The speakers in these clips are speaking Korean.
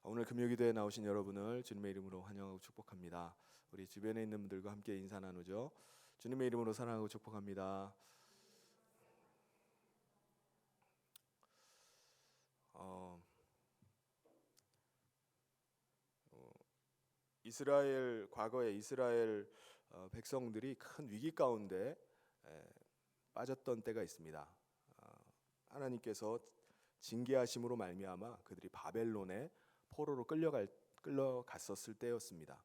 오늘 금요기도에 나오신 여러분을 주님의 이름으로 환영하고 축복합니다. 우리 주변에 있는 분들과 함께 인사 나누죠. 주님의 이름으로 사랑하고 축복합니다. 과거에 이스라엘 백성들이 큰 위기 가운데 빠졌던 때가 있습니다. 하나님께서 징계하심으로 말미암아 그들이 바벨론의 포로로 끌려갔었을 때였습니다.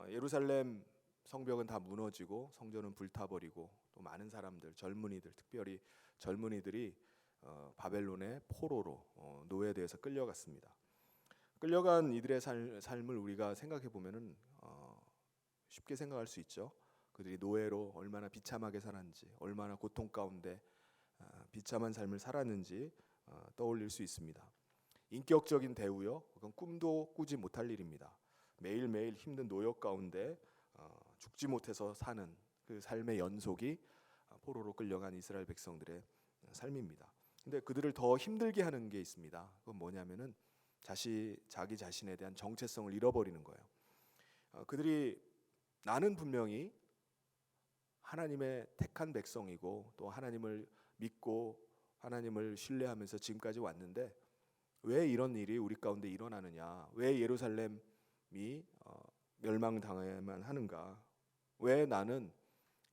예루살렘 성벽은 다 무너지고 성전은 불타버리고 또 많은 사람들, 젊은이들, 특별히 젊은이들이 바벨론의 포로로 노예되어서 끌려갔습니다. 끌려간 이들의 삶을 우리가 생각해 보면은 쉽게 생각할 수 있죠. 그들이 노예로 얼마나 비참하게 살았는지, 얼마나 고통 가운데 비참한 삶을 살았는지 떠올릴 수 있습니다. 인격적인 대우요, 그건 꿈도 꾸지 못할 일입니다. 매일매일 힘든 노역 가운데 죽지 못해서 사는 그 삶의 연속이 포로로 끌려간 이스라엘 백성들의 삶입니다. 근데 그들을 더 힘들게 하는 게 있습니다. 그건 뭐냐면은 자기 자신에 대한 정체성을 잃어버리는 거예요. 그들이 나는 분명히 하나님의 택한 백성이고 또 하나님을 믿고 하나님을 신뢰하면서 지금까지 왔는데 왜 이런 일이 우리 가운데 일어나느냐? 왜 예루살렘이 멸망당해야만 하는가? 왜 나는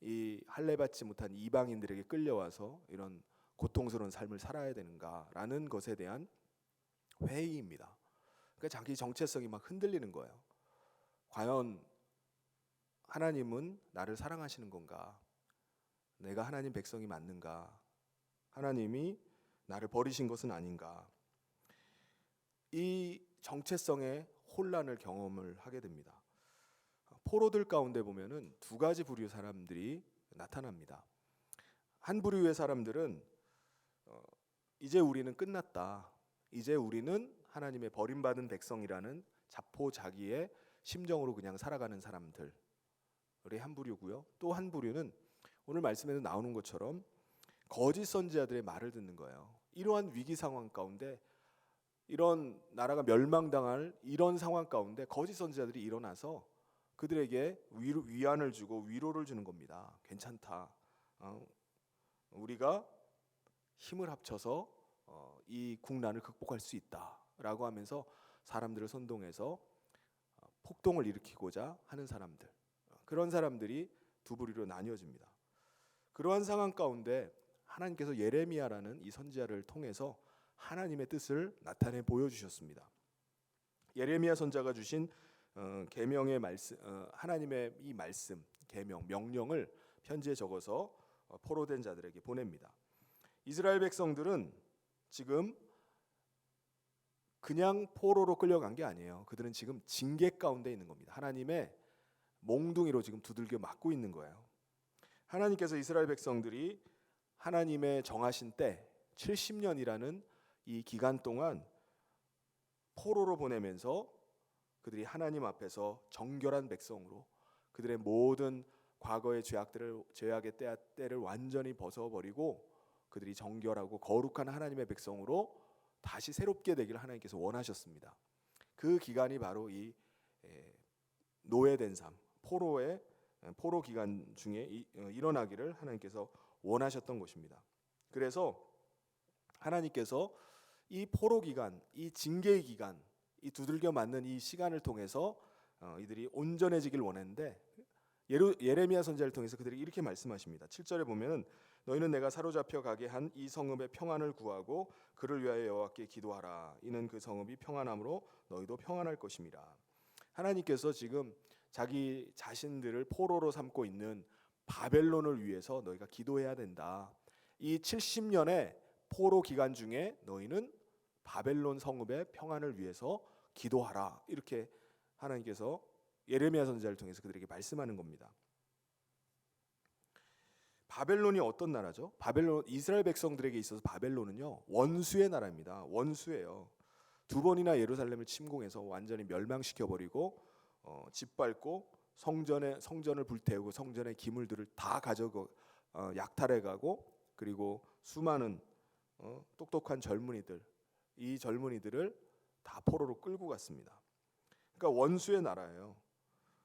이 할례받지 못한 이방인들에게 끌려와서 이런 고통스러운 삶을 살아야 되는가라는 것에 대한 회의입니다. 그러니까 자기 정체성이 막 흔들리는 거예요. 과연 하나님은 나를 사랑하시는 건가? 내가 하나님 백성이 맞는가? 하나님이 나를 버리신 것은 아닌가? 이 정체성의 혼란을 경험을 하게 됩니다. 포로들 가운데 보면은 두 가지 부류 사람들이 나타납니다. 한 부류의 사람들은 이제 우리는 끝났다. 이제 우리는 하나님의 버림받은 백성이라는 자포자기의 심정으로 그냥 살아가는 사람들의 한 부류고요. 또 한 부류는 오늘 말씀에도 나오는 것처럼 거짓 선지자들의 말을 듣는 거예요. 이러한 위기 상황 가운데 이런 나라가 멸망당할 이런 상황 가운데 거짓 선지자들이 일어나서 그들에게 위안을 주고 위로를 주는 겁니다. 괜찮다. 우리가 힘을 합쳐서 이 국난을 극복할 수 있다라고 하면서 사람들을 선동해서 폭동을 일으키고자 하는 사람들, 그런 사람들이 두 부류로 나뉘어집니다. 그러한 상황 가운데 하나님께서 예레미야라는 이 선지자를 통해서 하나님의 뜻을 나타내 보여주셨습니다. 예레미야 선지자가 주신 계명의 말씀, 하나님의 이 말씀, 계명, 명령을 편지에 적어서 포로된 자들에게 보냅니다. 이스라엘 백성들은 지금 그냥 포로로 끌려간 게 아니에요. 그들은 지금 징계 가운데 있는 겁니다. 하나님의 몽둥이로 지금 두들겨 맞고 있는 거예요. 하나님께서 이스라엘 백성들이 하나님의 정하신 때 70년이라는 이 기간 동안 포로로 보내면서 그들이 하나님 앞에서 정결한 백성으로 그들의 모든 과거의 죄악의 때를 완전히 벗어버리고 그들이 정결하고 거룩한 하나님의 백성으로 다시 새롭게 되기를 하나님께서 원하셨습니다. 그 기간이 바로 이 노예된 삶, 포로 기간 중에 일어나기를 하나님께서 원하셨던 것입니다. 그래서 하나님께서 이 포로 기간, 이 징계의 기간, 이 두들겨 맞는 이 시간을 통해서 이들이 온전해지길 원했는데 예레미야 선지자를 통해서 그들이 이렇게 말씀하십니다. 7절에 보면은 너희는 내가 사로잡혀 가게 한 이 성읍의 평안을 구하고 그를 위하여 여호와께 기도하라. 이는 그 성읍이 평안함으로 너희도 평안할 것임이라. 하나님께서 지금 자기 자신들을 포로로 삼고 있는 바벨론을 위해서 너희가 기도해야 된다. 이 70년의 포로 기간 중에 너희는 바벨론 성읍의 평안을 위해서 기도하라. 이렇게 하나님께서 예레미야 선지자를 통해서 그들에게 말씀하는 겁니다. 바벨론이 어떤 나라죠? 이스라엘 백성들에게 있어서 바벨론은요, 원수의 나라입니다. 원수예요. 두 번이나 예루살렘을 침공해서 완전히 멸망시켜 버리고 짓밟고 성전을 불태우고 성전의 기물들을 다 가져고 약탈해 가고 그리고 수많은 똑똑한 젊은이들을 다 포로로 끌고 갔습니다. 그러니까 원수의 나라예요.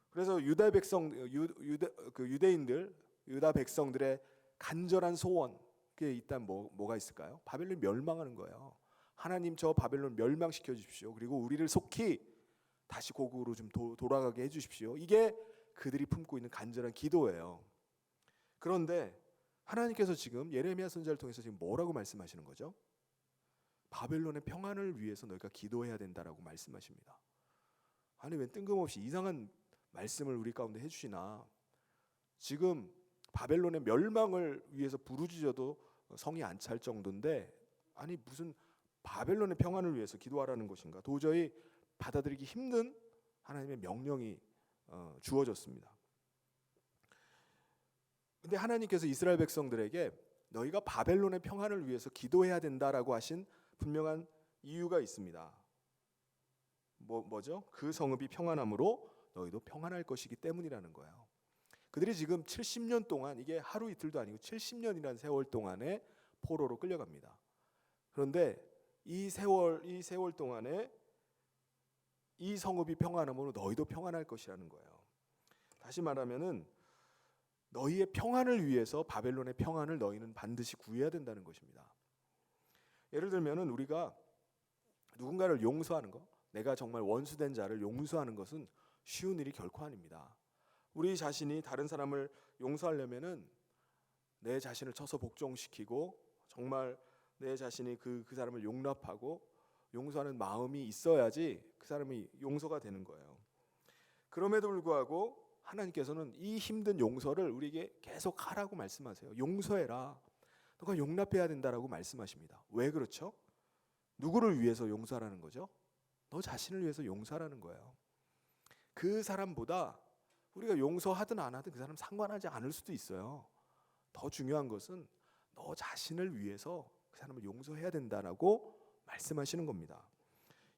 그래서 유다 백성, 유대인들, 유다 백성들의 간절한 소원, 그게 일단 뭐가 있을까요? 바벨론 멸망하는 거예요. 하나님 저 바벨론 멸망시켜 주십시오. 그리고 우리를 속히 다시 고국으로 좀 돌아가게 해주십시오. 이게 그들이 품고 있는 간절한 기도예요. 그런데 하나님께서 지금 예레미야 선지자를 통해서 지금 뭐라고 말씀하시는 거죠? 바벨론의 평안을 위해서 너희가 기도해야 된다라고 말씀하십니다. 아니 왜 뜬금없이 이상한 말씀을 우리 가운데 해주시나? 지금 바벨론의 멸망을 위해서 부르짖어도 성이 안 찰 정도인데, 아니 무슨 바벨론의 평안을 위해서 기도하라는 것인가? 도저히 받아들이기 힘든 하나님의 명령이 주어졌습니다. 근데 하나님께서 이스라엘 백성들에게 너희가 바벨론의 평안을 위해서 기도해야 된다라고 하신 분명한 이유가 있습니다. 뭐죠? 그 성읍이 평안함으로 너희도 평안할 것이기 때문이라는 거예요. 그들이 지금 70년 동안, 이게 하루 이틀도 아니고 70년이라는 세월 동안에 포로로 끌려갑니다. 그런데 이 세월 동안에 이 성읍이 평안함으로 너희도 평안할 것이라는 거예요. 다시 말하면은 너희의 평안을 위해서 바벨론의 평안을 너희는 반드시 구해야 된다는 것입니다. 예를 들면은 우리가 누군가를 용서하는 거, 내가 정말 원수된 자를 용서하는 것은 쉬운 일이 결코 아닙니다. 우리 자신이 다른 사람을 용서하려면은 내 자신을 쳐서 복종시키고 정말 내 자신이 그 사람을 용납하고 용서하는 마음이 있어야지 그 사람이 용서가 되는 거예요. 그럼에도 불구하고 하나님께서는 이 힘든 용서를 우리에게 계속 하라고 말씀하세요. 용서해라. 너가 용납해야 된다라고 말씀하십니다. 왜 그렇죠? 누구를 위해서 용서하라는 거죠? 너 자신을 위해서 용서하라는 거예요. 그 사람보다 우리가 용서하든 안 하든 그 사람 상관하지 않을 수도 있어요. 더 중요한 것은 너 자신을 위해서 그 사람을 용서해야 된다라고 말씀하시는 겁니다.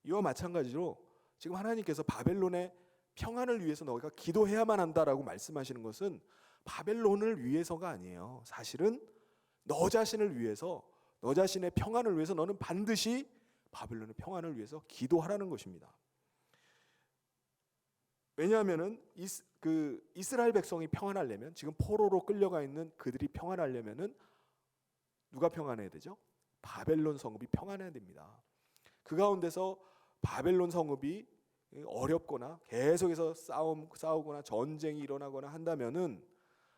이와 마찬가지로 지금 하나님께서 바벨론의 평안을 위해서 너희가 기도해야만 한다라고 말씀하시는 것은 바벨론을 위해서가 아니에요. 사실은 너 자신을 위해서, 너 자신의 평안을 위해서 너는 반드시 바벨론의 평안을 위해서 기도하라는 것입니다. 왜냐하면은 이스라엘 백성이 평안하려면, 지금 포로로 끌려가 있는 그들이 평안하려면은 누가 평안해야 되죠? 바벨론 성읍이 평안해야 됩니다. 그 가운데서 바벨론 성읍이 어렵거나 계속해서 싸우거나 전쟁이 일어나거나 한다면은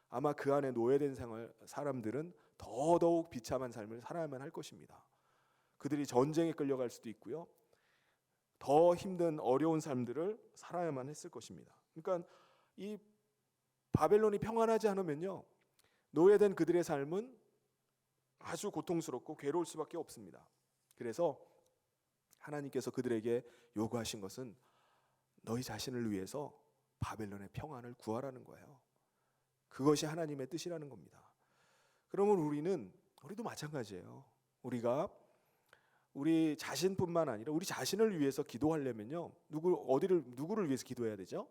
아마 그 안에 노예된 사람들은 더더욱 비참한 삶을 살아야만 할 것입니다. 그들이 전쟁에 끌려갈 수도 있고요. 더 힘든 어려운 삶들을 살아야만 했을 것입니다. 그러니까 이 바벨론이 평안하지 않으면요, 노예된 그들의 삶은 아주 고통스럽고 괴로울 수밖에 없습니다. 그래서 하나님께서 그들에게 요구하신 것은 너희 자신을 위해서 바벨론의 평안을 구하라는 거예요. 그것이 하나님의 뜻이라는 겁니다. 그러면 우리도 마찬가지예요. 우리가 우리 자신뿐만 아니라 우리 자신을 위해서 기도하려면요, 누구를 위해서 기도해야 되죠?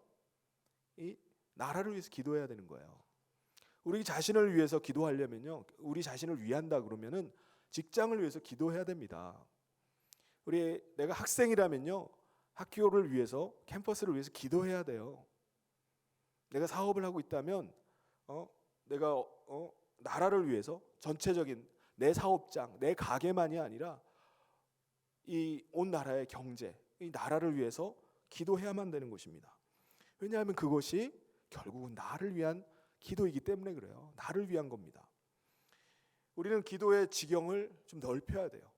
이 나라를 위해서 기도해야 되는 거예요. 우리 자신을 위해서 기도하려면요, 우리 자신을 위한다 그러면은 직장을 위해서 기도해야 됩니다. 내가 학생이라면요, 학교를 위해서, 캠퍼스를 위해서 기도해야 돼요. 내가 사업을 하고 있다면 내가 나라를 위해서 전체적인 내 사업장, 내 가게만이 아니라 이 온 나라의 경제, 이 나라를 위해서 기도해야만 되는 것입니다. 왜냐하면 그것이 결국은 나를 위한 기도이기 때문에 그래요. 나를 위한 겁니다. 우리는 기도의 지경을 좀 넓혀야 돼요.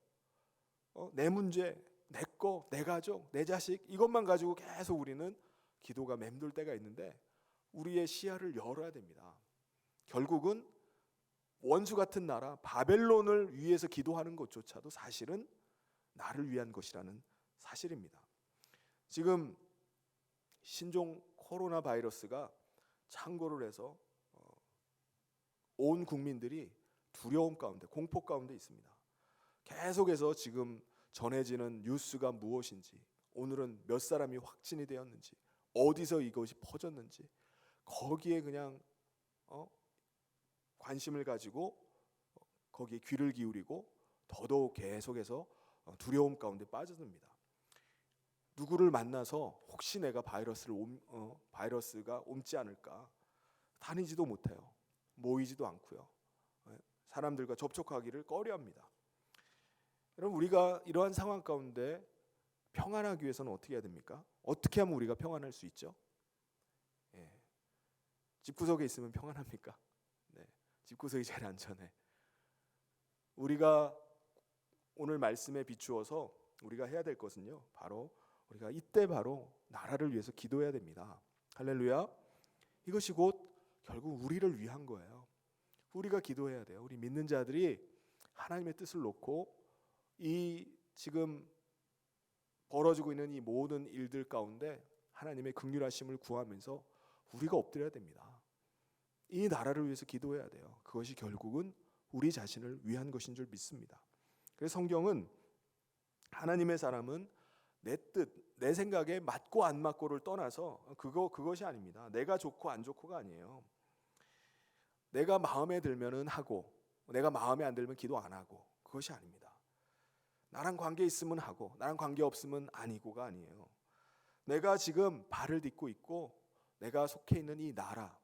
내 문제, 내 거, 내 가족, 내 자식, 이것만 가지고 계속 우리는 기도가 맴돌 때가 있는데 우리의 시야를 열어야 됩니다. 결국은 원수 같은 나라 바벨론을 위해서 기도하는 것조차도 사실은 나를 위한 것이라는 사실입니다. 지금 신종 코로나 바이러스가 창궐을 해서 온 국민들이 두려움 가운데, 공포 가운데 있습니다. 계속해서 지금 전해지는 뉴스가 무엇인지, 오늘은 몇 사람이 확진이 되었는지, 어디서 이것이 퍼졌는지, 거기에 그냥 관심을 가지고 거기에 귀를 기울이고 더더욱 계속해서 두려움 가운데 빠져듭니다. 누구를 만나서 혹시 내가 바이러스가 옮지 않을까 다니지도 못해요. 모이지도 않고요. 사람들과 접촉하기를 꺼려합니다. 여러분, 우리가 이러한 상황 가운데 평안하기 위해서는 어떻게 해야 됩니까? 어떻게 하면 우리가 평안할 수 있죠? 집구석에 있으면 평안합니까? 네, 집구석이 제일 안전해. 우리가 오늘 말씀에 비추어서 우리가 해야 될 것은요, 바로 우리가 이때 바로 나라를 위해서 기도해야 됩니다. 할렐루야. 이것이 곧 결국 우리를 위한 거예요. 우리가 기도해야 돼요. 우리 믿는 자들이 하나님의 뜻을 놓고 이 지금 벌어지고 있는 이 모든 일들 가운데 하나님의 긍휼하심을 구하면서 우리가 엎드려야 됩니다. 이 나라를 위해서 기도해야 돼요. 그것이 결국은 우리 자신을 위한 것인 줄 믿습니다. 그래서 성경은 하나님의 사람은 내 뜻, 내 생각에 맞고 안 맞고를 떠나서 그것이 아닙니다. 내가 좋고 안 좋고가 아니에요. 내가 마음에 들면은 하고, 내가 마음에 안 들면 기도 안 하고, 그것이 아닙니다. 나랑 관계 있으면 하고, 나랑 관계 없으면 아니고가 아니에요. 내가 지금 발을 딛고 있고, 내가 속해 있는 이 나라,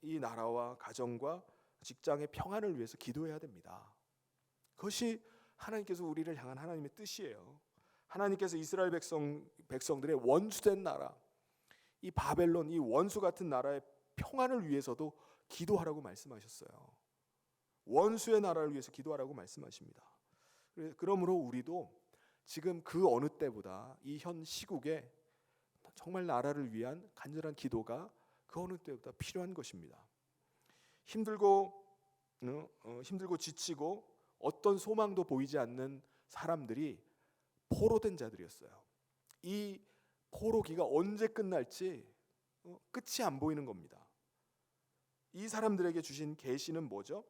이 나라와 가정과 직장의 평안을 위해서 기도해야 됩니다. 그것이 하나님께서 우리를 향한 하나님의 뜻이에요. 하나님께서 이스라엘 백성들의 원수된 나라, 이 바벨론, 이 원수 같은 나라의 평안을 위해서도 기도하라고 말씀하셨어요. 원수의 나라를 위해서 기도하라고 말씀하십니다. 그러므로 우리도 지금 그 어느 때보다 이 현 시국에 정말 나라를 위한 간절한 기도가 그 어느 때보다 필요한 것입니다. 힘들고 지치고 어떤 소망도 보이지 않는 사람들이 포로된 자들이었어요. 이 포로기가 언제 끝날지 끝이 안 보이는 겁니다. 이 사람들에게 주신 계시는 뭐죠?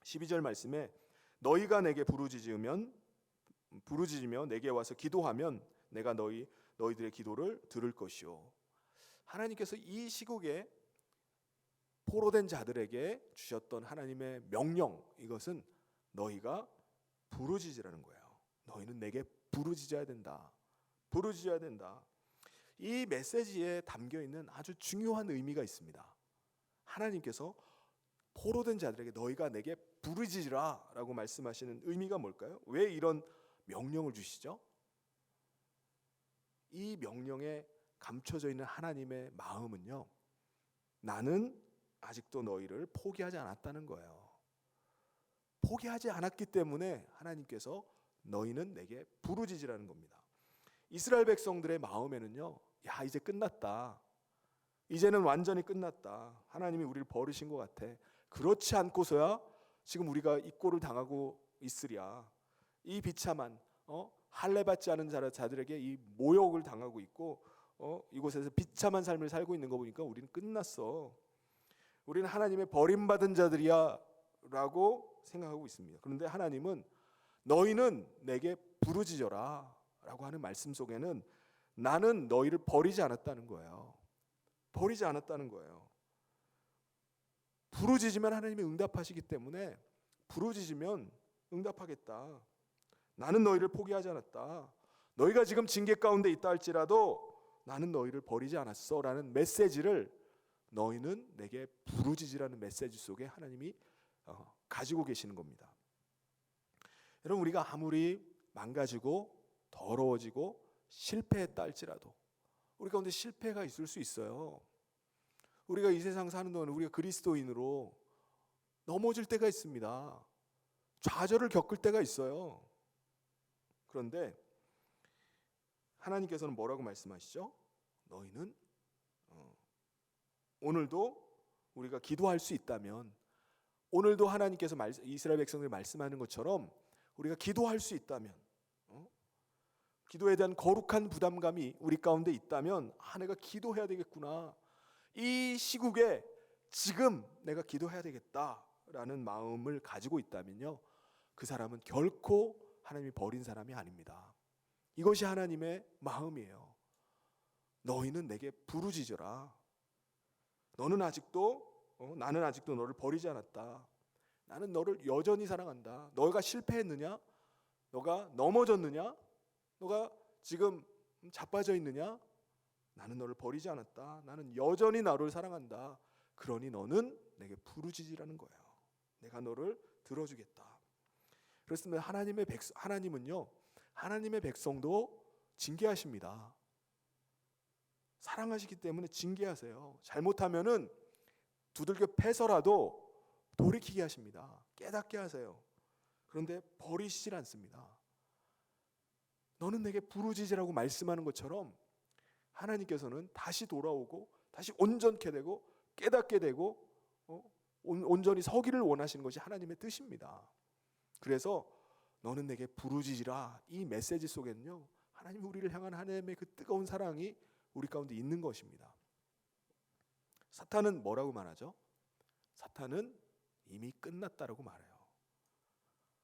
12절 말씀에 너희가 내게 부르짖으며 내게 와서 기도하면 내가 너희들의 기도를 들을 것이요. 하나님께서 이 시국에 포로된 자들에게 주셨던 하나님의 명령, 이것은 너희가 부르짖으라는 거예요. 너희는 내게 부르짖어야 된다. 부르짖어야 된다. 이 메시지에 담겨 있는 아주 중요한 의미가 있습니다. 하나님께서 포로된 자들에게 너희가 내게 부르짖으라 라고 말씀하시는 의미가 뭘까요? 왜 이런 명령을 주시죠? 이 명령에 감춰져 있는 하나님의 마음은요, 나는 아직도 너희를 포기하지 않았다는 거예요. 포기하지 않았기 때문에 하나님께서 너희는 내게 부르짖으라는 겁니다. 이스라엘 백성들의 마음에는요, 야, 이제 끝났다. 이제는 완전히 끝났다. 하나님이 우리를 버리신 것 같아. 그렇지 않고서야 지금 우리가 이 꼴을 당하고 있으랴. 이 비참한 할례받지 않은 자들에게 이 모욕을 당하고 있고 이곳에서 비참한 삶을 살고 있는 거 보니까 우리는 끝났어. 우리는 하나님의 버림받은 자들이야 라고 생각하고 있습니다. 그런데 하나님은 너희는 내게 부르짖어라 라고 하는 말씀 속에는 나는 너희를 버리지 않았다는 거예요. 버리지 않았다는 거예요. 부르짖으면 하나님이 응답하시기 때문에 부르짖으면 응답하겠다. 나는 너희를 포기하지 않았다. 너희가 지금 징계 가운데 있다 할지라도 나는 너희를 버리지 않았어 라는 메시지를 너희는 내게 부르짖으라는 메시지 속에 하나님이 가지고 계시는 겁니다. 여러분, 우리가 아무리 망가지고 더러워지고 실패했다 할지라도 우리 가운데 실패가 있을 수 있어요. 우리가 이 세상 사는 동안 우리가 그리스도인으로 넘어질 때가 있습니다. 좌절을 겪을 때가 있어요. 그런데 하나님께서는 뭐라고 말씀하시죠? 너희는 오늘도 우리가 기도할 수 있다면, 오늘도 하나님께서 이스라엘 백성들 말씀하는 것처럼 우리가 기도할 수 있다면, 기도에 대한 거룩한 부담감이 우리 가운데 있다면, 내가 기도해야 되겠구나. 이 시국에 지금 내가 기도해야 되겠다라는 마음을 가지고 있다면요, 그 사람은 결코 하나님이 버린 사람이 아닙니다. 이것이 하나님의 마음이에요. 너희는 내게 부르짖어라. 나는 아직도 너를 버리지 않았다. 나는 너를 여전히 사랑한다. 너가 실패했느냐? 너가 넘어졌느냐? 너가 지금 자빠져 있느냐? 나는 너를 버리지 않았다. 나는 여전히 너를 사랑한다. 그러니 너는 내게 부르짖으라는 거예요. 내가 너를 들어주겠다. 그렇습니다. 하나님은요, 하나님의 백성도 징계하십니다. 사랑하시기 때문에 징계하세요. 잘못하면은 두들겨 패서라도 돌이키게 하십니다. 깨닫게 하세요. 그런데 버리시질 않습니다. 너는 내게 부르짖으라고 말씀하는 것처럼 하나님께서는 다시 돌아오고 다시 온전케 되고 깨닫게 되고 온전히 서기를 원하시는 것이 하나님의 뜻입니다. 그래서 너는 내게 부르짖으라, 이 메시지 속에는요, 하나님이 우리를 향한 하나님의 그 뜨거운 사랑이 우리 가운데 있는 것입니다. 사탄은 뭐라고 말하죠? 사탄은 이미 끝났다라고 말해요.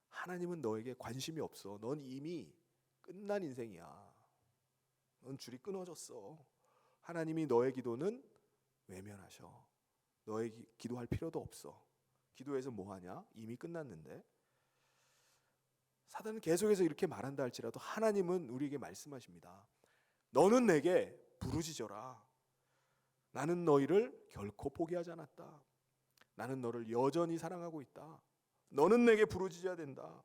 하나님은 너에게 관심이 없어. 넌 이미 끝난 인생이야. 넌 줄이 끊어졌어. 하나님이 너의 기도는 외면하셔. 너의 기도할 필요도 없어. 기도해서 뭐하냐? 이미 끝났는데. 사단은 계속해서 이렇게 말한다 할지라도 하나님은 우리에게 말씀하십니다. 너는 내게 부르짖어라. 나는 너희를 결코 포기하지 않았다. 나는 너를 여전히 사랑하고 있다. 너는 내게 부르짖어야 된다.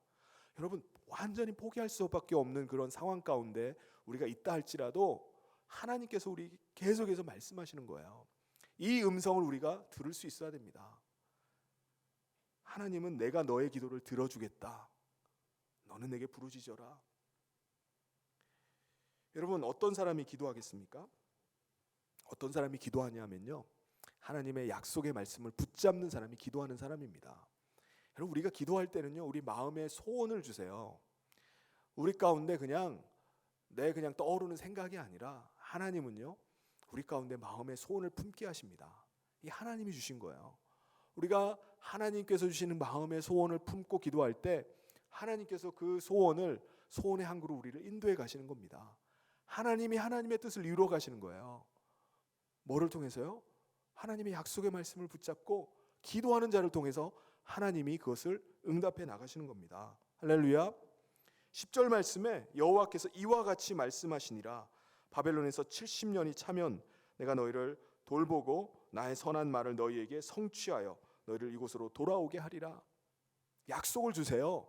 여러분, 완전히 포기할 수밖에 없는 그런 상황 가운데 우리가 있다 할지라도 하나님께서 우리 계속해서 말씀하시는 거예요. 이 음성을 우리가 들을 수 있어야 됩니다. 하나님은 내가 너의 기도를 들어주겠다. 너는 내게 부르짖어라. 여러분, 어떤 사람이 기도하겠습니까? 어떤 사람이 기도하냐면요, 하나님의 약속의 말씀을 붙잡는 사람이 기도하는 사람입니다. 여러분, 우리가 기도할 때는요, 우리 마음에 소원을 주세요. 우리 가운데 그냥 떠오르는 생각이 아니라 하나님은요, 우리 가운데 마음의 소원을 품게 하십니다. 이 하나님이 주신 거예요. 우리가 하나님께서 주시는 마음의 소원을 품고 기도할 때 하나님께서 그 소원의 항구로 우리를 인도해 가시는 겁니다. 하나님이 하나님의 뜻을 이루어 가시는 거예요. 뭐를 통해서요? 하나님의 약속의 말씀을 붙잡고 기도하는 자를 통해서 하나님이 그것을 응답해 나가시는 겁니다. 할렐루야. 10절 말씀에 여호와께서 이와 같이 말씀하시니라. 바벨론에서 70년이 차면 내가 너희를 돌보고 나의 선한 말을 너희에게 성취하여 너희를 이곳으로 돌아오게 하리라. 약속을 주세요.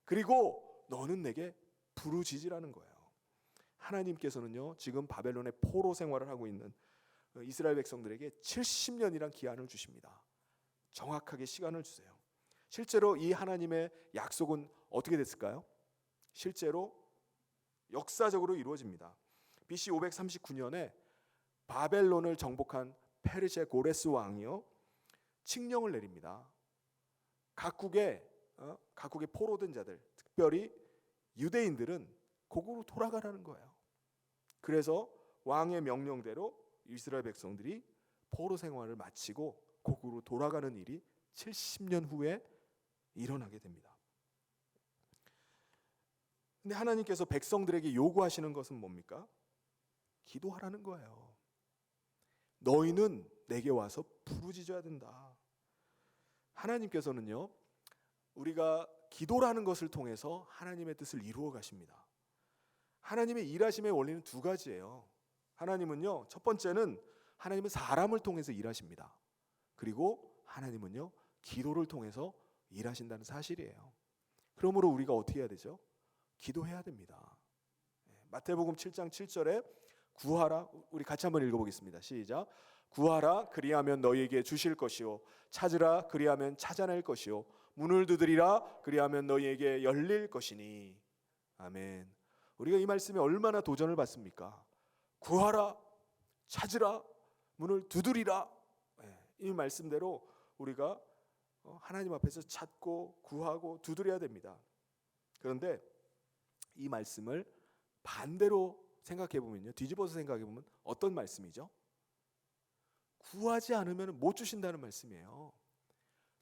그리고 너는 내게 부르짖으라는 거예요. 하나님께서는요, 지금 바벨론의 포로 생활을 하고 있는 이스라엘 백성들에게 70년이란 기한을 주십니다. 정확하게 시간을 주세요. 실제로 이 하나님의 약속은 어떻게 됐을까요? 실제로 역사적으로 이루어집니다. BC 539년에 바벨론을 정복한 페르시아 고레스 왕이요, 칙령을 내립니다. 각국의 포로된 자들, 특별히 유대인들은 고국으로 돌아가라는 거예요. 그래서 왕의 명령대로 이스라엘 백성들이 포로 생활을 마치고 고국으로 돌아가는 일이 70년 후에 일어나게 됩니다. 근데 하나님께서 백성들에게 요구하시는 것은 뭡니까? 기도하라는 거예요. 너희는 내게 와서 부르짖어야 된다. 하나님께서는요, 우리가 기도라는 것을 통해서 하나님의 뜻을 이루어 가십니다. 하나님의 일하심의 원리는 두 가지예요. 하나님은요, 첫 번째는 하나님은 사람을 통해서 일하십니다. 그리고 하나님은요, 기도를 통해서 일하신다는 사실이에요. 그러므로 우리가 어떻게 해야 되죠? 기도해야 됩니다. 마태복음 7장 7절에 구하라, 우리 같이 한번 읽어보겠습니다. 시작. 구하라, 그리하면 너희에게 주실 것이요, 찾으라, 그리하면 찾아낼 것이요, 문을 두드리라, 그리하면 너희에게 열릴 것이니. 아멘. 우리가 이 말씀에 얼마나 도전을 받습니까? 구하라, 찾으라, 문을 두드리라. 이 말씀대로 우리가 하나님 앞에서 찾고 구하고 두드려야 됩니다. 그런데 이 말씀을 반대로 생각해 보면요, 뒤집어서 생각해 보면 어떤 말씀이죠? 구하지 않으면 못 주신다는 말씀이에요.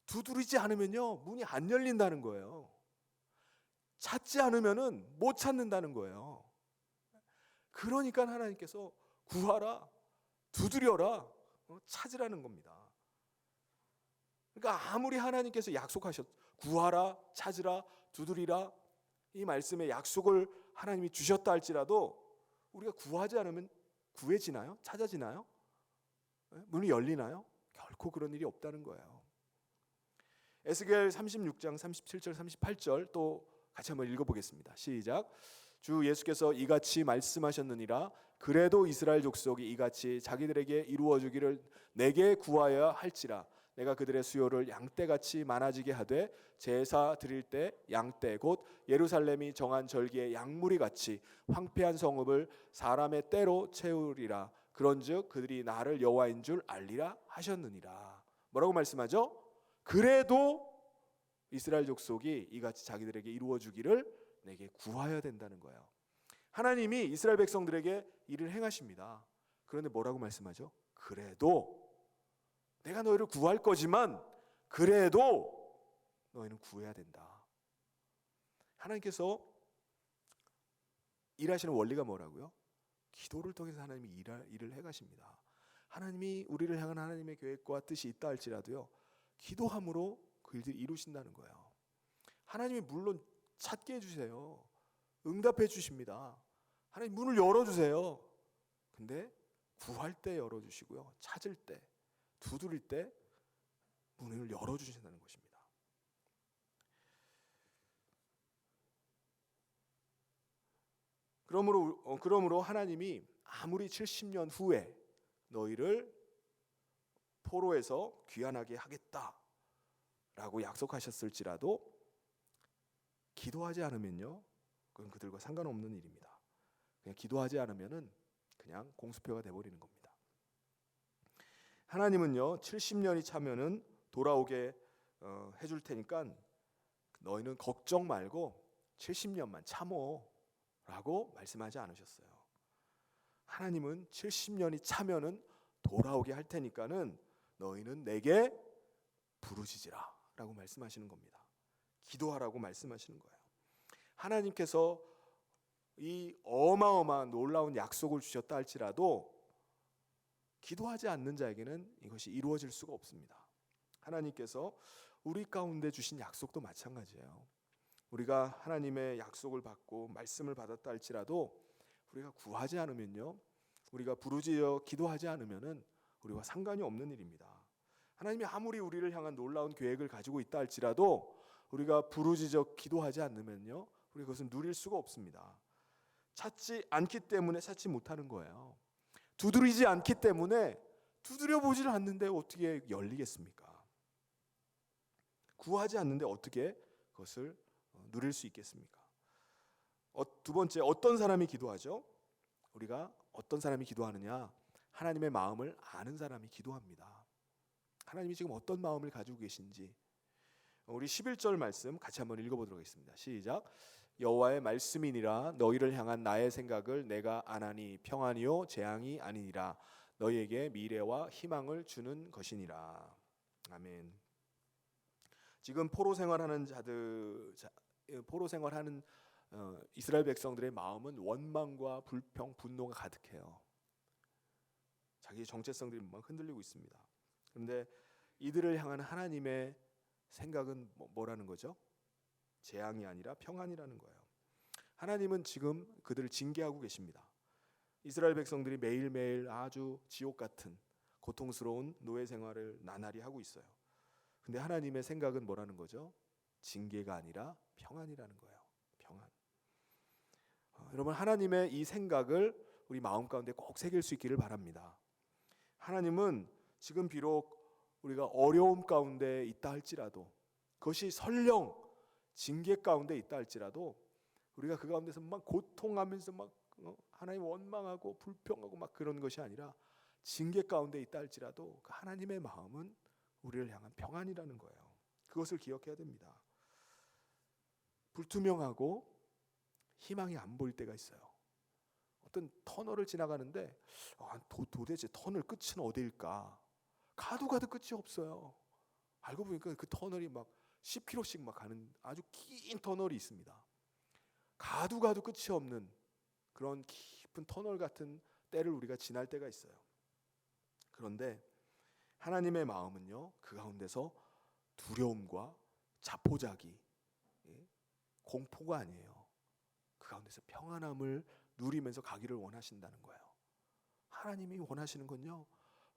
두드리지 않으면요, 문이 안 열린다는 거예요. 찾지 않으면은 못 찾는다는 거예요. 그러니까 하나님께서 구하라, 두드려라, 찾으라는 겁니다. 그러니까 아무리 하나님께서 약속하셨, 구하라, 찾으라, 두드리라, 이 말씀의 약속을 하나님이 주셨다 할지라도 우리가 구하지 않으면 구해지나요? 찾아지나요? 문이 열리나요? 결코 그런 일이 없다는 거예요. 에스겔 36장 37절 38절 또 같이 한번 읽어보겠습니다. 시작. 주 예수께서 이같이 말씀하셨느니라. 그래도 이스라엘 족속이 이같이 자기들에게 이루어 주기를 내게 구하여야 할지라. 내가 그들의 수요를 양떼같이 많아지게 하되 제사 드릴 때 양떼 곧 예루살렘이 정한 절기의 양무리 같이 황폐한 성읍을 사람의 떼로 채우리라. 그런즉 그들이 나를 여호와인 줄 알리라 하셨느니라. 뭐라고 말씀하죠? 그래도 이스라엘 족속이 이같이 자기들에게 이루어 주기를 내게 구하여야 된다는 거예요. 하나님이 이스라엘 백성들에게 일을 행하십니다. 그런데 뭐라고 말씀하죠? 그래도 내가 너희를 구할 거지만 그래도 너희는 구해야 된다. 하나님께서 일하시는 원리가 뭐라고요? 기도를 통해서 하나님이 일을 해가십니다. 하나님이 우리를 향한 하나님의 계획과 뜻이 있다 할지라도요, 기도함으로 그 일들을 이루신다는 거예요. 하나님이 물론 찾게 해주세요. 응답해 주십니다. 하나님 문을 열어주세요. 근데 구할 때 열어주시고요, 찾을 때, 두드릴 때 문을 열어주신다는 것입니다. 그러므로 하나님이 아무리 70년 후에 너희를 포로에서 귀환하게 하겠다라고 약속하셨을지라도 기도하지 않으면요, 그건 그들과 상관없는 일입니다. 그냥 기도하지 않으면은 그냥 공수표가 돼버리는 겁니다. 하나님은요 70년이 차면은 돌아오게 해줄 테니까 너희는 걱정 말고 70년만 참어라고 말씀하지 않으셨어요. 하나님은 70년이 차면은 돌아오게 할 테니까는 너희는 내게 부르짖으라라고 말씀하시는 겁니다. 기도하라고 말씀하시는 거예요. 하나님께서 이 어마어마한 놀라운 약속을 주셨다 할지라도 기도하지 않는 자에게는 이것이 이루어질 수가 없습니다. 하나님께서 우리 가운데 주신 약속도 마찬가지예요. 우리가 하나님의 약속을 받고 말씀을 받았다 할지라도 우리가 구하지 않으면요, 우리가 부르짖어 기도하지 않으면은 우리와 상관이 없는 일입니다. 하나님이 아무리 우리를 향한 놀라운 계획을 가지고 있다 할지라도 우리가 부르짖어 기도하지 않으면요, 우리가 그것은 누릴 수가 없습니다. 찾지 않기 때문에 찾지 못하는 거예요. 두드리지 않기 때문에 두드려 보질 않는데 어떻게 열리겠습니까? 구하지 않는데 어떻게 그것을 누릴 수 있겠습니까? 두 번째, 어떤 사람이 기도하죠? 우리가 어떤 사람이 기도하느냐? 하나님의 마음을 아는 사람이 기도합니다. 하나님이 지금 어떤 마음을 가지고 계신지 우리 11절 말씀 같이 한번 읽어보도록 하겠습니다. 시작. 여호와의 말씀이니라. 너희를 향한 나의 생각을 내가 아나니 평안이요 재앙이 아니니라. 너희에게 미래와 희망을 주는 것이니라. 아멘. 지금 포로 생활하는 이스라엘 백성들의 마음은 원망과 불평, 분노가 가득해요. 자기의 정체성들이 막 흔들리고 있습니다. 그런데 이들을 향한 하나님의 생각은 뭐라는 거죠? 재앙이 아니라 평안이라는 거예요. 하나님은 지금 그들을 징계하고 계십니다. 이스라엘 백성들이 매일매일 아주 지옥 같은 고통스러운 노예 생활을 나날이 하고 있어요. 근데 하나님의 생각은 뭐라는 거죠? 징계가 아니라 평안이라는 거예요. 평안. 여러분, 하나님의 이 생각을 우리 마음 가운데 꼭 새길 수 있기를 바랍니다. 하나님은 지금 비록 우리가 어려움 가운데 있다 할지라도, 그것이 설령 징계 가운데 있다 할지라도 우리가 그 가운데서 막 고통하면서 막 하나님 원망하고 불평하고 막 그런 것이 아니라 징계 가운데 있다 할지라도 그 하나님의 마음은 우리를 향한 평안이라는 거예요. 그것을 기억해야 됩니다. 불투명하고 희망이 안 보일 때가 있어요. 어떤 터널을 지나가는데 도대체 터널 끝은 어디일까? 가도 끝이 없어요. 알고 보니까 그 터널이 막 10km씩 막 가는 아주 긴 터널이 있습니다. 가도 끝이 없는 그런 깊은 터널 같은 때를 우리가 지날 때가 있어요. 그런데 하나님의 마음은요, 그 가운데서 두려움과 자포자기, 공포가 아니에요. 그 가운데서 평안함을 누리면서 가기를 원하신다는 거예요. 하나님이 원하시는 건요,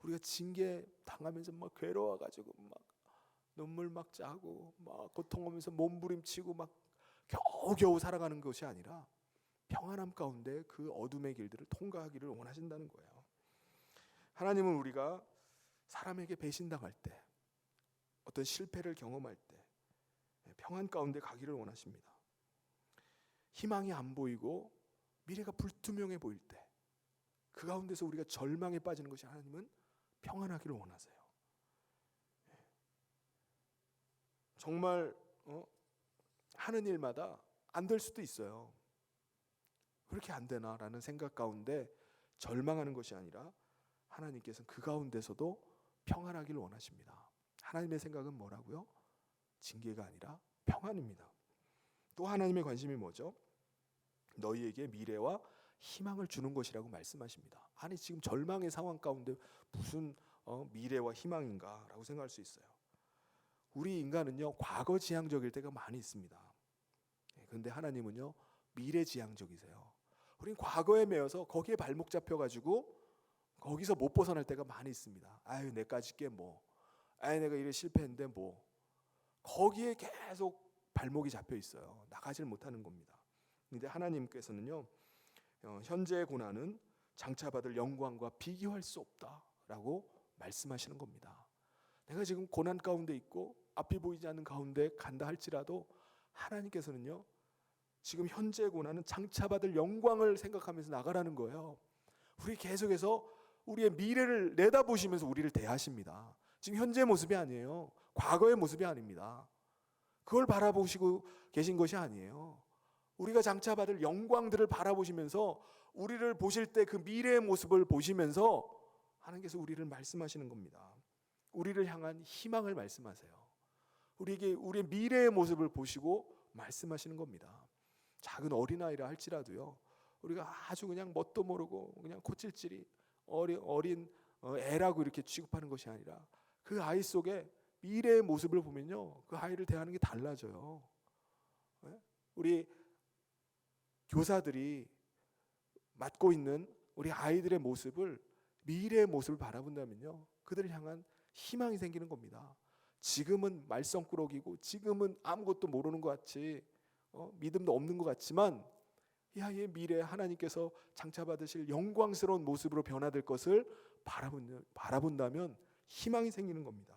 우리가 징계 당하면서 막 괴로워가지고 막 눈물 막 짜고 막 고통하면서 몸부림치고 막 겨우겨우 살아가는 것이 아니라 평안함 가운데 그 어둠의 길들을 통과하기를 원하신다는 거예요. 하나님은 우리가 사람에게 배신당할 때, 어떤 실패를 경험할 때 평안 가운데 가기를 원하십니다. 희망이 안 보이고 미래가 불투명해 보일 때, 그 가운데서 우리가 절망에 빠지는 것이 하나님은 평안하기를 원하세요. 정말 하는 일마다 안 될 수도 있어요. 그렇게 안 되나라는 생각 가운데 절망하는 것이 아니라 하나님께서는 그 가운데서도 평안하기를 원하십니다. 하나님의 생각은 뭐라고요? 징계가 아니라 평안입니다. 또 하나님의 관심이 뭐죠? 너희에게 미래와 희망을 주는 것이라고 말씀하십니다. 아니 지금 절망의 상황 가운데 무슨 미래와 희망인가 라고 생각할 수 있어요. 우리 인간은요, 과거 지향적일 때가 많이 있습니다. 그런데 하나님은요, 미래 지향적이세요. 우린 과거에 매여서 거기에 발목 잡혀가지고 거기서 못 벗어날 때가 많이 있습니다. 아유 내가 짓게 뭐, 아유 내가 이래 실패했는데 뭐, 거기에 계속 발목이 잡혀 있어요. 나가질 못하는 겁니다. 근데 하나님께서는요, 현재의 고난은 장차받을 영광과 비교할 수 없다라고 말씀하시는 겁니다. 내가 지금 고난 가운데 있고 앞이 보이지 않는 가운데 간다 할지라도 하나님께서는요, 지금 현재의 고난은 장차받을 영광을 생각하면서 나가라는 거예요. 우리 계속해서 우리의 미래를 내다보시면서 우리를 대하십니다. 지금 현재의 모습이 아니에요. 과거의 모습이 아닙니다. 그걸 바라보시고 계신 것이 아니에요. 우리가 장차받을 영광들을 바라보시면서 우리를 보실 때 그 미래의 모습을 보시면서 하나님께서 우리를 말씀하시는 겁니다. 우리를 향한 희망을 말씀하세요. 우리에게 우리의 미래의 모습을 보시고 말씀하시는 겁니다. 작은 어린아이라 할지라도요, 우리가 아주 그냥 뭣도 모르고 그냥 코찔찔이 어린 애라고 이렇게 취급하는 것이 아니라 그 아이 속에 미래의 모습을 보면요, 그 아이를 대하는 게 달라져요. 우리 교사들이 맡고 있는 우리 아이들의 모습을, 미래의 모습을 바라본다면요, 그들을 향한 희망이 생기는 겁니다. 지금은 말썽꾸러기고 지금은 아무것도 모르는 것 같이 믿음도 없는 것 같지만 이 아이의 미래, 하나님께서 장차 받으실 영광스러운 모습으로 변화될 것을 바라본다면 희망이 생기는 겁니다.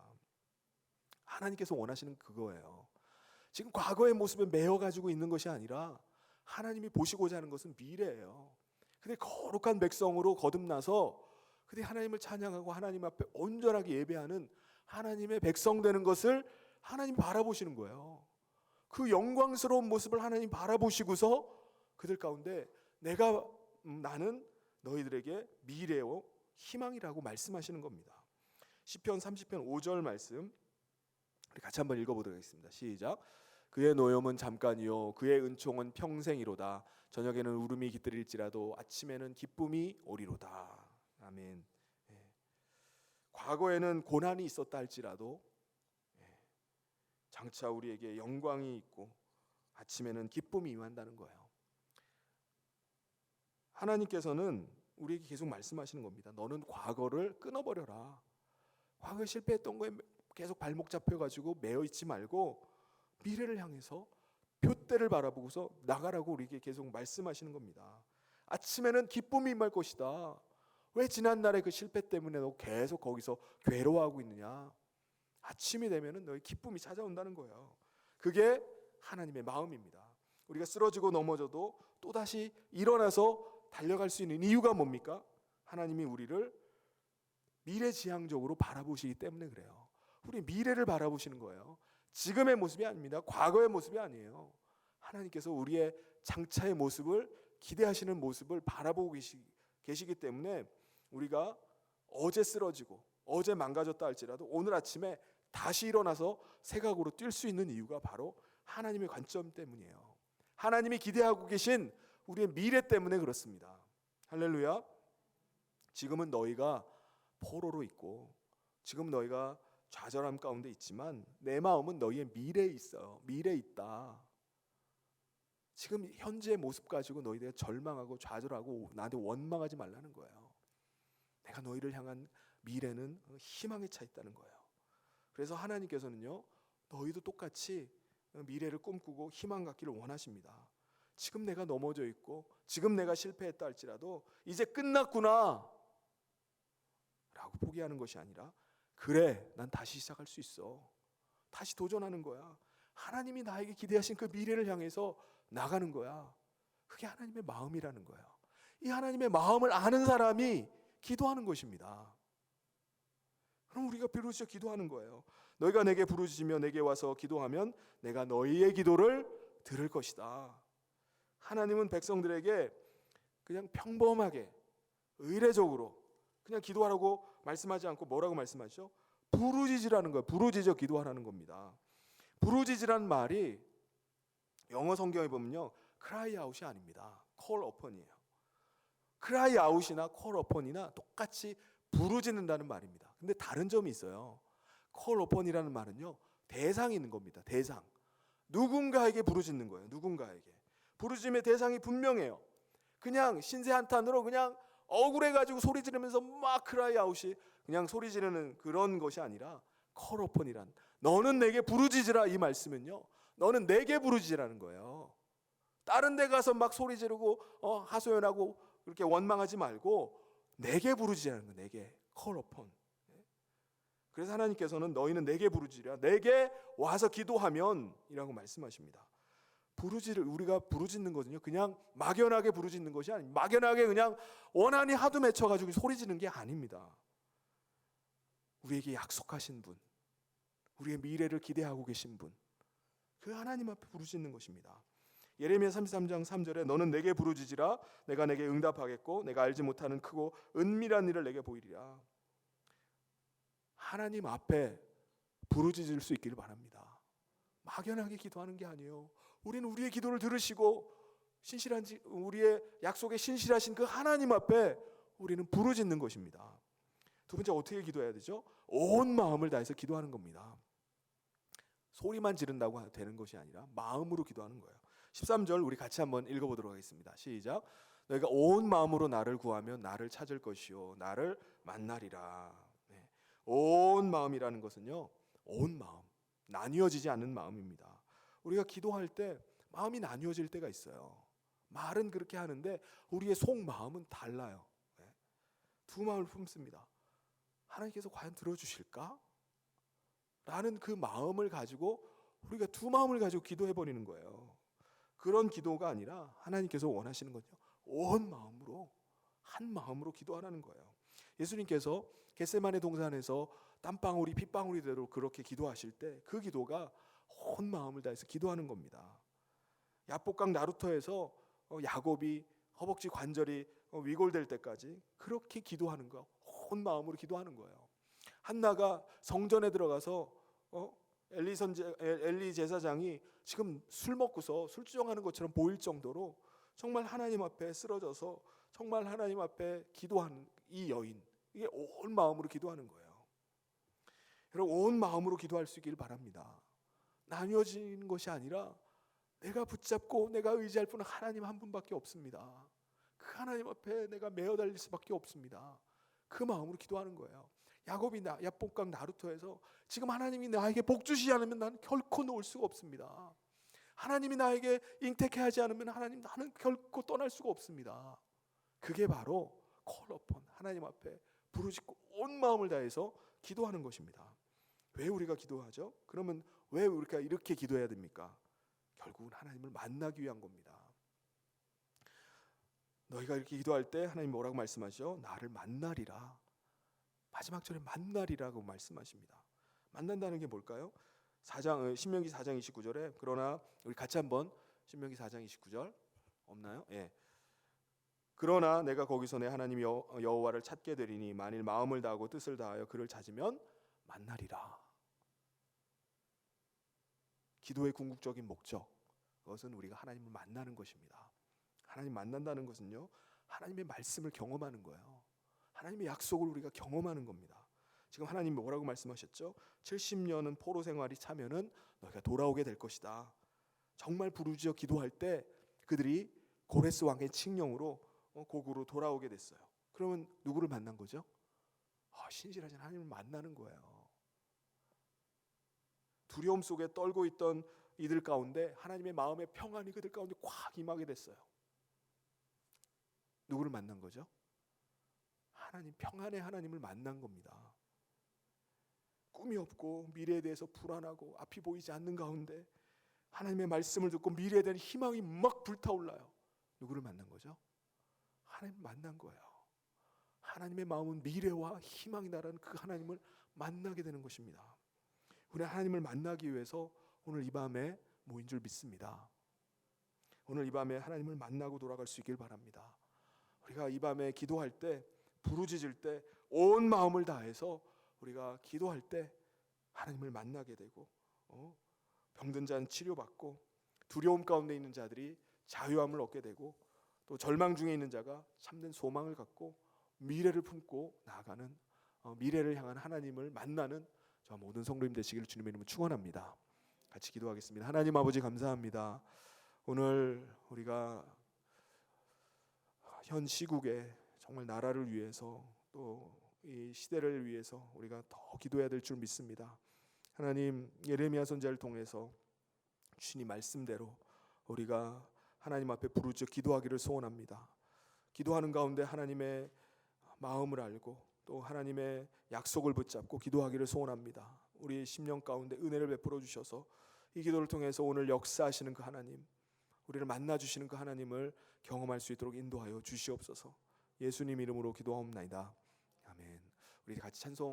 하나님께서 원하시는 그거예요. 지금 과거의 모습에 매여가지고 있는 것이 아니라 하나님이 보시고자 하는 것은 미래예요. 근데 거룩한 백성으로 거듭나서 근데 하나님을 찬양하고 하나님 앞에 온전하게 예배하는 하나님의 백성 되는 것을 하나님이 바라보시는 거예요. 그 영광스러운 모습을 하나님 바라보시고서 그들 가운데 나는 너희들에게 미래와 희망이라고 말씀하시는 겁니다. 시편 30편 5절 말씀 우리 같이 한번 읽어보도록 하겠습니다. 시작. 그의 노염은 잠깐이요 그의 은총은 평생이로다. 저녁에는 울음이 깃들일지라도 아침에는 기쁨이 오리로다. 아멘. 과거에는 고난이 있었다 할지라도 장차 우리에게 영광이 있고 아침에는 기쁨이 임한다는 거예요. 하나님께서는 우리에게 계속 말씀하시는 겁니다. 너는 과거를 끊어버려라. 과거에 실패했던 거에 계속 발목 잡혀가지고 매여 있지 말고 미래를 향해서 표대를 바라보고서 나가라고 우리에게 계속 말씀하시는 겁니다. 아침에는 기쁨이 임할 것이다. 왜 지난날의 그 실패 때문에 너 계속 거기서 괴로워하고 있느냐? 아침이 되면은 너의 기쁨이 찾아온다는 거예요. 그게 하나님의 마음입니다. 우리가 쓰러지고 넘어져도 또다시 일어나서 달려갈 수 있는 이유가 뭡니까? 하나님이 우리를 미래지향적으로 바라보시기 때문에 그래요. 우리 미래를 바라보시는 거예요. 지금의 모습이 아닙니다. 과거의 모습이 아니에요. 하나님께서 우리의 장차의 모습을 기대하시는 모습을 바라보고 계시기 때문에 우리가 어제 쓰러지고 어제 망가졌다 할지라도 오늘 아침에 다시 일어나서 새각으로 뛸 수 있는 이유가 바로 하나님의 관점 때문이에요. 하나님이 기대하고 계신 우리의 미래 때문에 그렇습니다. 할렐루야. 지금은 너희가 포로로 있고 지금 너희가 좌절함 가운데 있지만 내 마음은 너희의 미래에 있어요. 미래에 있다. 지금 현재의 모습 가지고 너희들이 절망하고 좌절하고 나한테 원망하지 말라는 거예요. 내가 너희를 향한 미래는 희망에 차 있다는 거예요. 그래서 하나님께서는요, 너희도 똑같이 미래를 꿈꾸고 희망 갖기를 원하십니다. 지금 내가 넘어져 있고 지금 내가 실패했다 할지라도 이제 끝났구나 라고 포기하는 것이 아니라, 그래, 난 다시 시작할 수 있어, 다시 도전하는 거야. 하나님이 나에게 기대하신 그 미래를 향해서 나가는 거야. 그게 하나님의 마음이라는 거예요. 이 하나님의 마음을 아는 사람이 기도하는 것입니다. 그럼 우리가 부르짖어 기도하는 거예요. 너희가 내게 부르짖으며 내게 와서 기도하면 내가 너희의 기도를 들을 것이다. 하나님은 백성들에게 그냥 평범하게 의례적으로 그냥 기도하라고 말씀하지 않고 뭐라고 말씀하시죠? 부르짖으라는 거예요. 부르짖어 기도하라는 겁니다. 부르짖으란 말이 영어 성경에 보면요, cry out이 아닙니다. call upon이에요. cry out이나 call upon이나 똑같이 부르짖는다는 말입니다. 근데 다른 점이 있어요. call upon이라는 말은요, 대상이 있는 겁니다. 대상. 누군가에게 부르짖는 거예요. 누군가에게. 부르짖음의 대상이 분명해요. 그냥 신세 한탄으로 그냥 억울해가지고 소리 지르면서 막 cry out이 그냥 소리 지르는 그런 것이 아니라 call upon이란, 너는 내게 부르짖으라, 이 말씀은요, 너는 내게 부르짖으라는 거예요. 다른 데 가서 막 소리 지르고 하소연하고 그렇게 원망하지 말고 내게 부르짖으라는 거예요. 내게. call upon. 그래서 하나님께서는 너희는 내게 부르짖으라, 내게 와서 기도하면 이라고 말씀하십니다. 우리가 부르짖는 것은요, 그냥 막연하게 부르짖는 것이 아닙니다. 막연하게 그냥 원한이 하도 맺혀가지고 소리 지르는 게 아닙니다. 우리에게 약속하신 분, 우리의 미래를 기대하고 계신 분, 그 하나님 앞에 부르짖는 것입니다. 예레미야 33장 3절에 너는 내게 부르짖으라, 내가 내게 응답하겠고 내가 알지 못하는 크고 은밀한 일을 내게 보이리라. 하나님 앞에 부르짖을 수 있기를 바랍니다. 막연하게 기도하는 게 아니에요. 우리는 우리의 기도를 들으시고 우리의 약속에 신실하신 그 하나님 앞에 우리는 부르짖는 것입니다. 두 번째, 어떻게 기도해야 되죠? 온 마음을 다해서 기도하는 겁니다. 소리만 지른다고 되는 것이 아니라 마음으로 기도하는 거예요. 13절 우리 같이 한번 읽어보도록 하겠습니다. 시작. 너희가 온 마음으로 나를 구하면 나를 찾을 것이요 나를 만나리라. 네. 온 마음이라는 것은요, 온 마음, 나뉘어지지 않는 마음입니다. 우리가 기도할 때 마음이 나뉘어질 때가 있어요. 말은 그렇게 하는데 우리의 속마음은 달라요. 네. 두 마음을 품습니다. 하나님께서 과연 들어주실까? 라는 그 마음을 가지고 우리가 두 마음을 가지고 기도해버리는 거예요. 그런 기도가 아니라 하나님께서 원하시는 건요, 온 마음으로, 한 마음으로 기도하라는 거예요. 예수님께서 겟세마네 동산에서 땀방울이 핏방울이 되도록 그렇게 기도하실 때 그 기도가 온 마음을 다해서 기도하는 겁니다. 야복강 나루터에서 야곱이 허벅지 관절이 위골될 때까지 그렇게 기도하는 거, 온 마음으로 기도하는 거예요. 한나가 성전에 들어가서 엘리 제사장이 지금 술 먹고서 술주정하는 것처럼 보일 정도로 정말 하나님 앞에 쓰러져서 정말 하나님 앞에 기도하는 이 여인, 이게 온 마음으로 기도하는 거예요. 여러분, 온 마음으로 기도할 수 있기를 바랍니다. 나뉘어지는 것이 아니라 내가 붙잡고 내가 의지할 분은 하나님 한 분밖에 없습니다. 그 하나님 앞에 내가 매어 달릴 수밖에 없습니다. 그 마음으로 기도하는 거예요. 야곱이 야복강 나루터에서 지금 하나님이 나에게 복 주시지 않으면 나는 결코 놓을 수가 없습니다. 하나님이 나에게 잉태케 하지 않으면 나는 결코 떠날 수가 없습니다. 그게 바로 call upon, 하나님 앞에 부르짖고 온 마음을 다해서 기도하는 것입니다. 왜 우리가 기도하죠? 그러면 왜 우리가 이렇게 기도해야 됩니까? 결국은 하나님을 만나기 위한 겁니다. 너희가 이렇게 기도할 때 하나님 뭐라고 말씀하시죠? 나를 만나리라. 마지막 절에 만나리라고 말씀하십니다. 만난다는 게 뭘까요? 신명기 4장 29절에 그러나 우리 같이 한번 신명기 4장 29절 없나요? 예. 그러나 내가 거기서 내 하나님 여호와를 찾게 되리니 만일 마음을 다하고 뜻을 다하여 그를 찾으면 만나리라. 기도의 궁극적인 목적, 그것은 우리가 하나님을 만나는 것입니다. 하나님 만난다는 것은요, 하나님의 말씀을 경험하는 거예요. 하나님의 약속을 우리가 경험하는 겁니다. 지금 하나님이 뭐라고 말씀하셨죠? 70년은 포로 생활이 차면은 너희가 돌아오게 될 것이다. 정말 부르짖어 기도할 때 그들이 고레스 왕의 칙령으로 고국으로 돌아오게 됐어요. 그러면 누구를 만난 거죠? 신실하신 하나님을 만나는 거예요. 두려움 속에 떨고 있던 이들 가운데 하나님의 마음의 평안이 그들 가운데 꽉 임하게 됐어요. 누구를 만난 거죠? 하나님, 평안의 하나님을 만난 겁니다. 꿈이 없고 미래에 대해서 불안하고 앞이 보이지 않는 가운데 하나님의 말씀을 듣고 미래에 대한 희망이 막 불타올라요. 누구를 만난 거죠? 하나님을 만난 거예요. 하나님의 마음은 미래와 희망이 나라는 그 하나님을 만나게 되는 것입니다. 우리 하나님을 만나기 위해서 오늘 이 밤에 모인 줄 믿습니다. 오늘 이 밤에 하나님을 만나고 돌아갈 수 있길 바랍니다. 우리가 이 밤에 기도할 때, 부르짖을 때 온 마음을 다해서 우리가 기도할 때 하나님을 만나게 되고 병든 자는 치료받고 두려움 가운데 있는 자들이 자유함을 얻게 되고 또 절망 중에 있는 자가 참된 소망을 갖고 미래를 품고 나아가는 미래를 향한 하나님을 만나는 저 모든 성도님 되시기를 주님의 이름으로 축원합니다. 같이 기도하겠습니다. 하나님 아버지 감사합니다. 오늘 우리가 현 시국에 정말 나라를 위해서 또 이 시대를 위해서 우리가 더 기도해야 될 줄 믿습니다. 하나님, 예레미야 선지자를 통해서 주님 말씀대로 우리가 하나님 앞에 부르짖어 기도하기를 소원합니다. 기도하는 가운데 하나님의 마음을 알고 또 하나님의 약속을 붙잡고 기도하기를 소원합니다. 우리의 심령 가운데 은혜를 베풀어 주셔서 이 기도를 통해서 오늘 역사하시는 그 하나님, 우리를 만나주시는 그 하나님을 경험할 수 있도록 인도하여 주시옵소서. 예수님 이름으로 기도하옵나이다. 아멘. 우리 같이 찬송